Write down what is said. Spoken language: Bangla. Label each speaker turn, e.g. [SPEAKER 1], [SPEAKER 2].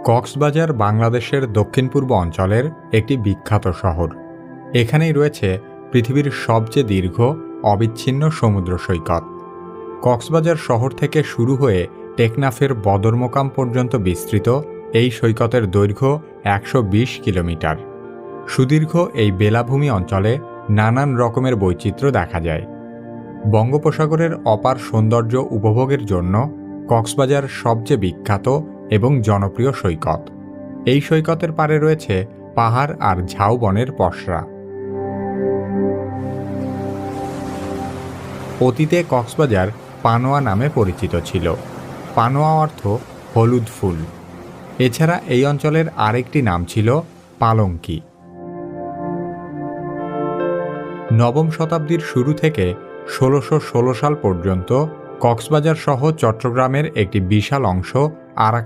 [SPEAKER 1] কক্সবাজার বাংলাদেশের দক্ষিণ-পূর্ব অঞ্চলের একটি বিখ্যাত শহর। এখানেই রয়েছে পৃথিবীর সবচেয়ে দীর্ঘ অবিচ্ছিন্ন সমুদ্র সৈকত। কক্সবাজার শহর থেকে শুরু হয়ে টেকনাফের বদরমোকাম পর্যন্ত বিস্তৃত এই সৈকতের দৈর্ঘ্য ১২০ কিলোমিটার। সুদীর্ঘ এই বেলাভূমি অঞ্চলে নানান রকমের বৈচিত্র্য দেখা যায়। বঙ্গোপসাগরের অপার সৌন্দর্য উপভোগের জন্য কক্সবাজার সবচেয়ে বিখ্যাত এবং জনপ্রিয় সৈকত। এই সৈকতের পাড়ে রয়েছে পাহাড় আর ঝাউবনের পসরা। অতীতে কক্সবাজার পানোয়া নামে পরিচিত ছিল। পানোয়া অর্থ হলুদ ফুল। এছাড়া এই অঞ্চলের আরেকটি নাম ছিল পালঙ্কি। নবম শতাব্দীর শুরু থেকে ১৬১৬ সাল পর্যন্ত কক্সবাজার সহ চট্টগ্রামের একটি বিশাল অংশ আরাকান